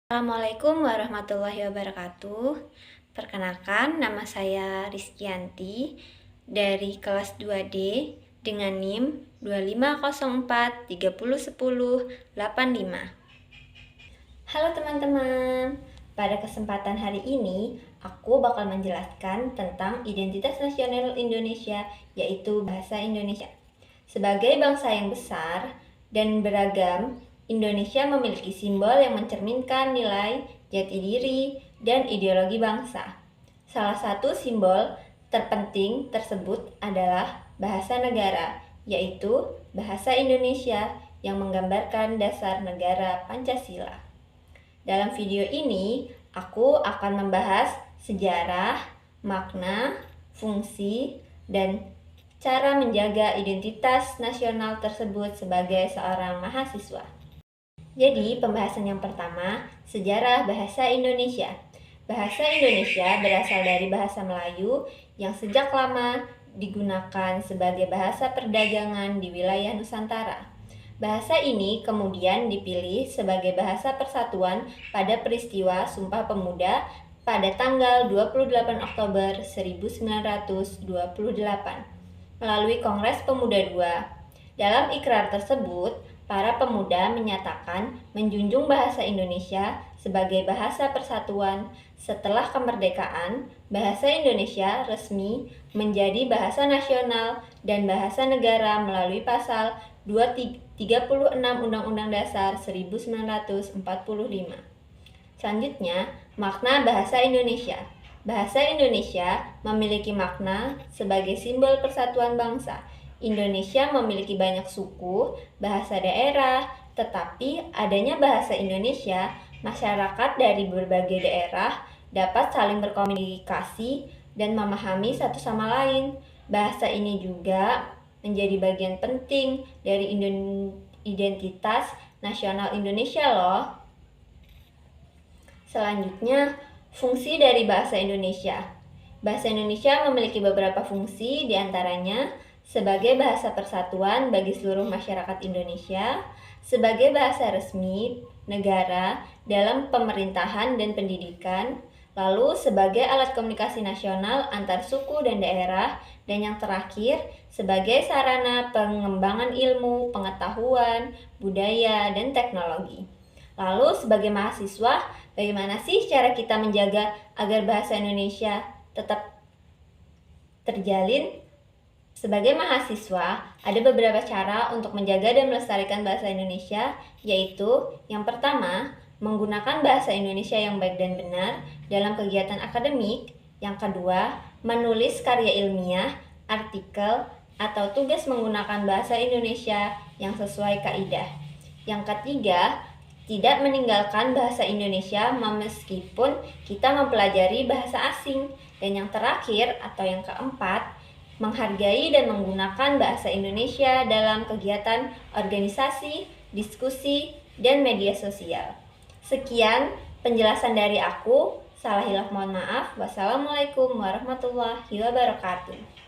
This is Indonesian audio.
Assalamualaikum warahmatullahi wabarakatuh. Perkenalkan, nama saya Rizkyanti dari kelas 2D dengan NIM 2504301085. Halo teman-teman, pada kesempatan hari ini aku bakal menjelaskan tentang identitas nasional Indonesia, yaitu bahasa Indonesia. Sebagai bangsa yang besar dan beragam, Indonesia memiliki simbol yang mencerminkan nilai, jati diri, dan ideologi bangsa. Salah satu simbol terpenting tersebut adalah bahasa negara, yaitu bahasa Indonesia yang menggambarkan dasar negara Pancasila. Dalam video ini, aku akan membahas sejarah, makna, fungsi, dan cara menjaga identitas nasional tersebut sebagai seorang mahasiswa. Jadi, pembahasan yang pertama, sejarah bahasa Indonesia. Bahasa Indonesia berasal dari bahasa Melayu yang sejak lama digunakan sebagai bahasa perdagangan di wilayah Nusantara. Bahasa ini kemudian dipilih sebagai bahasa persatuan pada peristiwa Sumpah Pemuda pada tanggal 28 Oktober 1928 melalui Kongres Pemuda II. Dalam ikrar tersebut, para pemuda menyatakan menjunjung bahasa Indonesia sebagai bahasa persatuan. Setelah kemerdekaan, bahasa Indonesia resmi menjadi bahasa nasional dan bahasa negara melalui pasal 236 Undang-Undang Dasar 1945. Selanjutnya, makna bahasa Indonesia. Bahasa Indonesia memiliki makna sebagai simbol persatuan bangsa. Indonesia memiliki banyak suku, bahasa daerah, tetapi adanya bahasa Indonesia, masyarakat dari berbagai daerah dapat saling berkomunikasi dan memahami satu sama lain. Bahasa ini juga menjadi bagian penting dari identitas nasional Indonesia loh. Selanjutnya, fungsi dari bahasa Indonesia. Bahasa Indonesia memiliki beberapa fungsi, diantaranya sebagai bahasa persatuan bagi seluruh masyarakat Indonesia, sebagai bahasa resmi negara dalam pemerintahan dan pendidikan, lalu sebagai alat komunikasi nasional antar suku dan daerah, dan yang terakhir sebagai sarana pengembangan ilmu, pengetahuan, budaya, dan teknologi. Lalu sebagai mahasiswa, bagaimana sih cara kita menjaga agar bahasa Indonesia tetap terjalin? Sebagai mahasiswa, ada beberapa cara untuk menjaga dan melestarikan bahasa Indonesia, yaitu yang pertama, menggunakan bahasa Indonesia yang baik dan benar dalam kegiatan akademik. Yang kedua, menulis karya ilmiah, artikel, atau tugas menggunakan bahasa Indonesia yang sesuai kaidah. Yang ketiga, tidak meninggalkan bahasa Indonesia meskipun kita mempelajari bahasa asing. Dan yang terakhir atau yang keempat, menghargai dan menggunakan bahasa Indonesia dalam kegiatan organisasi, diskusi, dan media sosial. Sekian penjelasan dari aku. Salah hilaf mohon maaf. Wassalamualaikum warahmatullahi wabarakatuh.